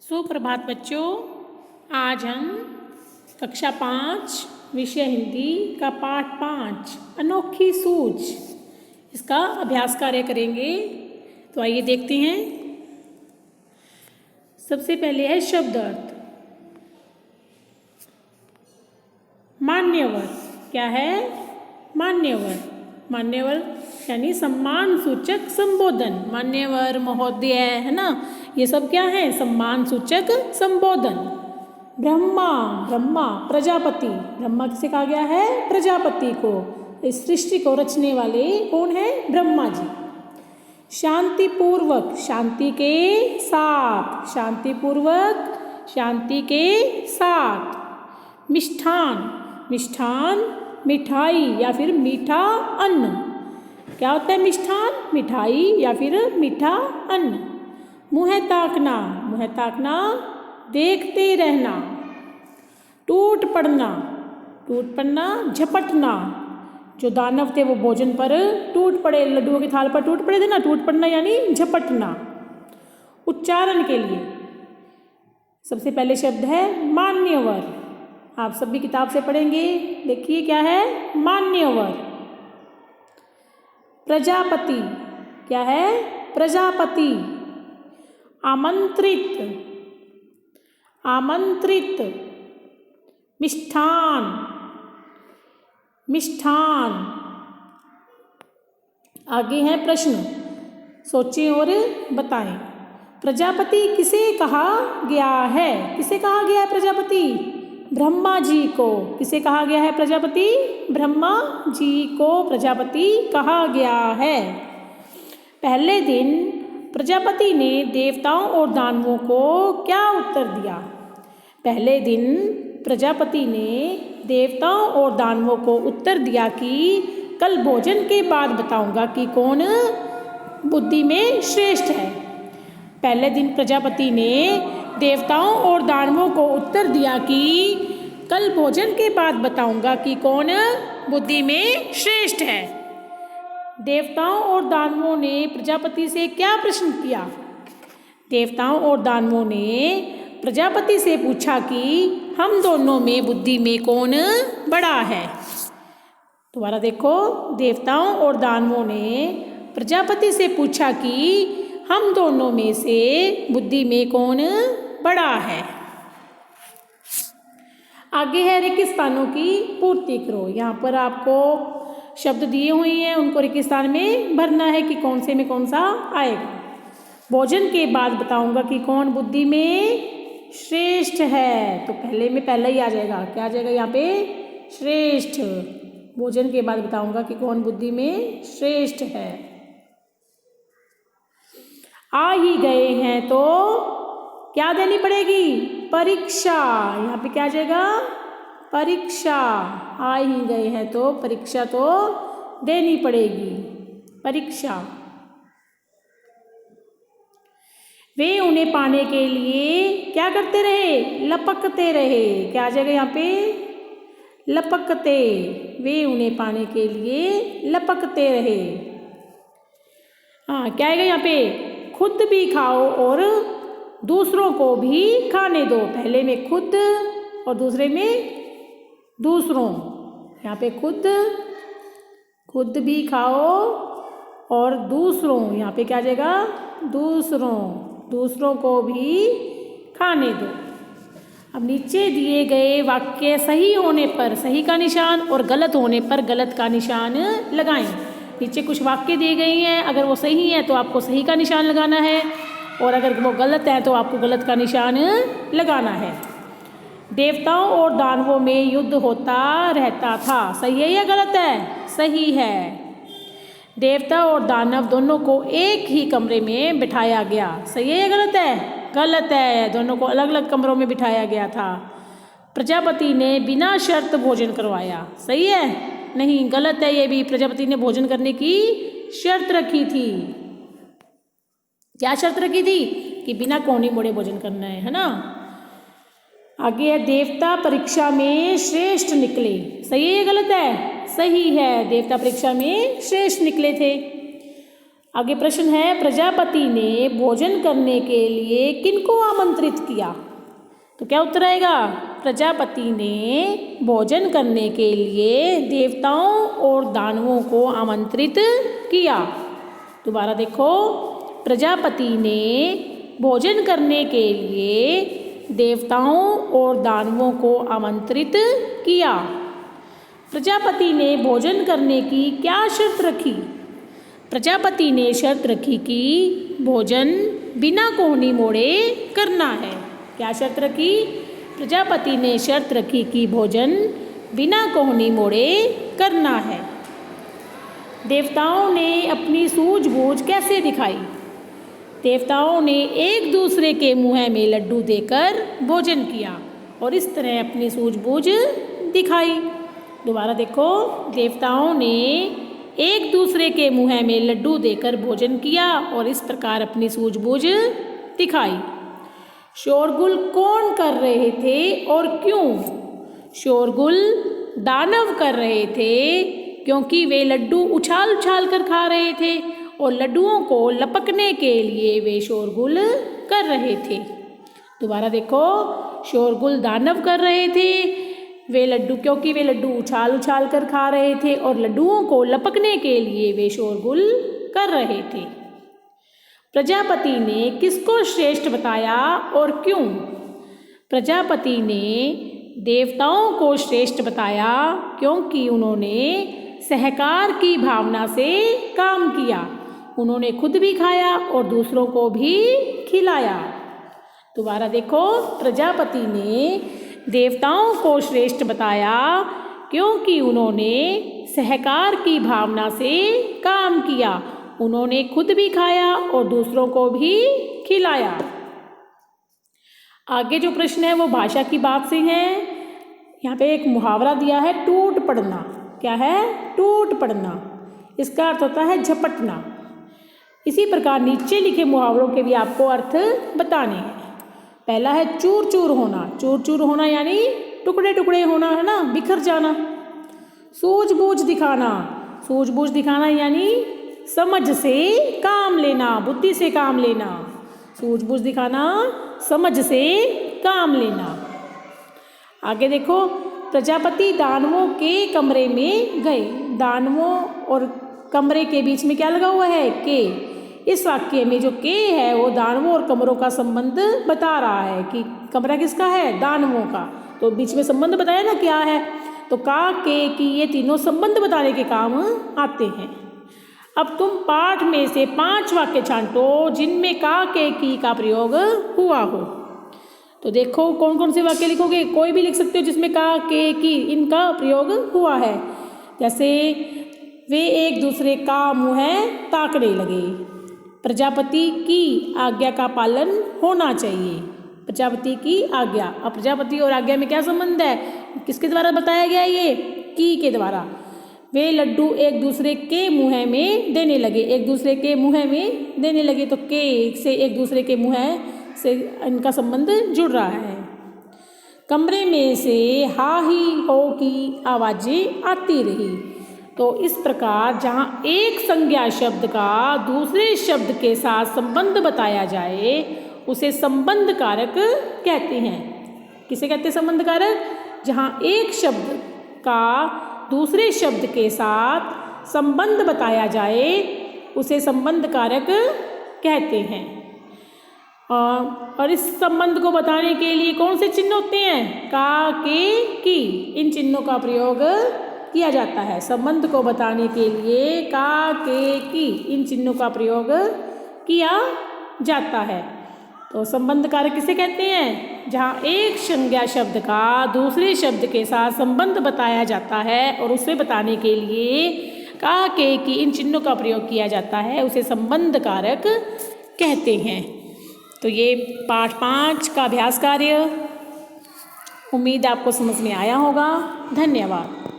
सुप्रभात बच्चों। आज हम कक्षा 5 विषय हिंदी का पाठ 5 अनोखी सूझ इसका अभ्यास कार्य करेंगे। तो आइए देखते हैं। सबसे पहले है शब्द अर्थ। मान्यवर क्या है? मान्यवर मान्यवर यानी सम्मान सूचक संबोधन। मान्यवर, महोदय, है ना, ये सब क्या है? सम्मान सूचक संबोधन। ब्रह्मा ब्रह्मा प्रजापति। ब्रह्मा किसे कहा गया है? प्रजापति को। इस सृष्टि को रचने वाले कौन है? ब्रह्मा जी। शांतिपूर्वक शांति के साथ, शांतिपूर्वक शांति के साथ। मिष्ठान मिष्ठान मिठाई या फिर मीठा अन्न। क्या होता है मिष्ठान? मिठाई या फिर मीठा अन्न। मुँह ताकना, मुँह ताकना देखते रहना। टूट पड़ना, टूट पड़ना झपटना। जो दानव थे वो भोजन पर टूट पड़े, लड्डुओं की थाल पर टूट पड़े थे ना, टूट पड़ना यानी झपटना। उच्चारण के लिए सबसे पहले शब्द है मान्यवर। आप सभी किताब से पढ़ेंगे। देखिए क्या है? मान्यवर। प्रजापति क्या है? प्रजापति। आमंत्रित, आमंत्रित। मिष्ठान, मिष्ठान। आगे है प्रश्न, सोचें और बताएं। प्रजापति किसे कहा गया है? किसे कहा गया है प्रजापति? ब्रह्मा जी को। किसे कहा गया है प्रजापति? ब्रह्मा जी को प्रजापति कहा गया है। पहले दिन प्रजापति ने देवताओं और दानवों को क्या उत्तर दिया? पहले दिन प्रजापति ने देवताओं और दानवों को उत्तर दिया कि कल भोजन के बाद बताऊंगा कि कौन बुद्धि में श्रेष्ठ है। पहले दिन प्रजापति ने देवताओं और दानवों को उत्तर दिया कि कल भोजन के बाद बताऊंगा कि कौन बुद्धि में श्रेष्ठ है। देवताओं और दानवों ने प्रजापति से क्या प्रश्न किया? देवताओं और दानवों ने प्रजापति से पूछा कि हम दोनों में बुद्धि में कौन बड़ा है। दोबारा देखो, देवताओं और दानवों ने प्रजापति से पूछा कि हम दोनों में से बुद्धि में कौन बड़ा है। आगे है रेगिस्तानों की पूर्ति करो। यहाँ पर आपको शब्द दिए हुए हैं, उनको रेगिस्तान में भरना है कि कौन से में कौन सा आएगा। भोजन के बाद बताऊंगा कि कौन बुद्धि में श्रेष्ठ है, तो पहले में पहला ही आ जाएगा। क्या आ जाएगा यहाँ पे? श्रेष्ठ। भोजन के बाद बताऊंगा कि कौन बुद्धि में श्रेष्ठ है। आ ही गए हैं तो क्या देनी पड़ेगी? परीक्षा। यहाँ पे क्या आ जाएगा? परीक्षा। आ ही गए हैं तो परीक्षा तो देनी पड़ेगी। परीक्षा। वे उन्हें पाने के लिए क्या करते रहे? लपकते रहे। क्या आ जाएगा यहाँ पे? लपकते। वे उन्हें पाने के लिए लपकते रहे। हाँ, क्या आएगा यहाँ पे? खुद भी खाओ और दूसरों को भी खाने दो। पहले में खुद और दूसरे में दूसरों। यहाँ पे खुद, खुद भी खाओ और दूसरों। यहाँ पे क्या आ जाएगा? दूसरों, दूसरों को भी खाने दो। अब नीचे दिए गए वाक्य सही होने पर सही का निशान और गलत होने पर गलत का निशान लगाएं। नीचे कुछ वाक्य दिए गए हैं, अगर वो सही है तो आपको सही का निशान लगाना है, और अगर वो गलत है तो आपको गलत का निशान लगाना है। देवताओं और दानवों में युद्ध होता रहता था। सही है या गलत है? सही है। देवता और दानव दोनों को एक ही कमरे में बिठाया गया। सही है या गलत है? गलत है। दोनों को अलग अलग कमरों में बिठाया गया था। प्रजापति ने बिना शर्त भोजन करवाया। सही है? नहीं, गलत है ये भी। प्रजापति ने भोजन करने की शर्त रखी थी। क्या शर्त रखी थी? कि बिना कोने मोड़े भोजन करना है ना। आगे है देवता परीक्षा में श्रेष्ठ निकले। सही है या गलत है? सही है। देवता परीक्षा में श्रेष्ठ निकले थे। आगे प्रश्न है, प्रजापति ने भोजन करने के लिए किनको आमंत्रित किया? तो क्या उत्तर आएगा? प्रजापति ने भोजन करने के लिए देवताओं और दानवों को आमंत्रित किया। दोबारा देखो, प्रजापति ने भोजन करने के लिए देवताओं और दानवों को आमंत्रित किया। प्रजापति ने भोजन करने की क्या शर्त रखी? प्रजापति ने शर्त रखी कि भोजन बिना कोहनी मोड़े करना है। क्या शर्त रखी? प्रजापति ने शर्त रखी कि भोजन बिना कोहनी मोड़े करना है। देवताओं ने अपनी सूझबूझ कैसे दिखाई? देवताओं ने एक दूसरे के मुँह में लड्डू देकर भोजन किया और इस तरह अपनी सूझबूझ दिखाई। दोबारा देखो, देवताओं ने एक दूसरे के मुँह में लड्डू देकर भोजन किया और इस प्रकार अपनी सूझबूझ दिखाई। शोरगुल कौन कर रहे थे और क्यों? शोरगुल दानव कर रहे थे क्योंकि वे लड्डू उछाल उछाल कर खा रहे थे और लड्डुओं को लपकने के लिए वे शोरगुल कर रहे थे। दोबारा देखो, शोरगुल दानव कर रहे थे क्योंकि वे लड्डू उछाल उछाल कर खा रहे थे और लड्डुओं को लपकने के लिए वे शोरगुल कर रहे थे। प्रजापति ने किसको श्रेष्ठ बताया और क्यों? प्रजापति ने देवताओं को श्रेष्ठ बताया क्योंकि उन्होंने सहकार की भावना से काम किया। उन्होंने खुद भी खाया और दूसरों को भी खिलाया। दोबारा देखो, प्रजापति ने देवताओं को श्रेष्ठ बताया क्योंकि उन्होंने सहकार की भावना से काम किया। उन्होंने खुद भी खाया और दूसरों को भी खिलाया। आगे जो प्रश्न है वो भाषा की बात से है। यहाँ पे एक मुहावरा दिया है, टूट पड़ना। क्या है? टूट पड़ना। इसका अर्थ होता है झपटना। इसी प्रकार नीचे लिखे मुहावरों के भी आपको अर्थ बताने हैं। पहला है चूर चूर होना। चूर चूर होना यानी टुकड़े टुकड़े होना, है ना, बिखर जाना। सूझबूझ दिखाना। सूझबूझ दिखाना यानी समझ से काम लेना, बुद्धि से काम लेना। सूझबूझ दिखाना, समझ से काम लेना। आगे देखो, प्रजापति दानवों के कमरे में गए। दानवों और कमरे के बीच में क्या लगा हुआ है? के। इस वाक्य में जो के है वो दानवों और कमरों का संबंध बता रहा है कि कमरा किसका है? दानवों का। तो बीच में संबंध बताया ना क्या है, तो का, के, की ये तीनों संबंध बताने के काम आते हैं। अब तुम पाठ में से 5 वाक्य छांटो जिनमें का, के, की का प्रयोग हुआ हो। तो देखो कौन कौन से वाक्य लिखोगे? कोई भी लिख सकते हो जिसमें का, के, की इनका प्रयोग हुआ है। जैसे वे एक दूसरे का मुँह ताकने लगे। प्रजापति की आज्ञा का पालन होना चाहिए। प्रजापति की आज्ञा। अब प्रजापति और आज्ञा में क्या संबंध है? किसके द्वारा बताया गया? ये की के द्वारा। वे लड्डू एक दूसरे के मुँह में देने लगे। एक दूसरे के मुँह में देने लगे तो के से एक दूसरे के मुँह से इनका संबंध जुड़ रहा है। कमरे में से हा ही हो की आवाज़ें आती रही। तो इस प्रकार जहाँ एक संज्ञा शब्द का दूसरे शब्द के साथ संबंध बताया जाए उसे संबंध कारक कहते हैं। किसे कहते हैं संबंध कारक? जहाँ एक शब्द का दूसरे शब्द के साथ संबंध बताया जाए उसे संबंध कारक कहते हैं। और इस संबंध को बताने के लिए कौन से चिन्ह होते हैं? का, के, की। इन चिन्हों का प्रयोग किया जाता है। संबंध को बताने के लिए का, के, की इन चिन्हों का प्रयोग किया जाता है। तो संबंध कारक किसे कहते हैं? जहाँ एक संज्ञा शब्द का दूसरे शब्द के साथ संबंध बताया जाता है और उसे बताने के लिए का, के, की इन चिन्हों का प्रयोग किया जाता है उसे संबंध कारक कहते हैं। तो ये पाठ 5 का अभ्यास कार्य उम्मीद आपको समझ में आया होगा। धन्यवाद।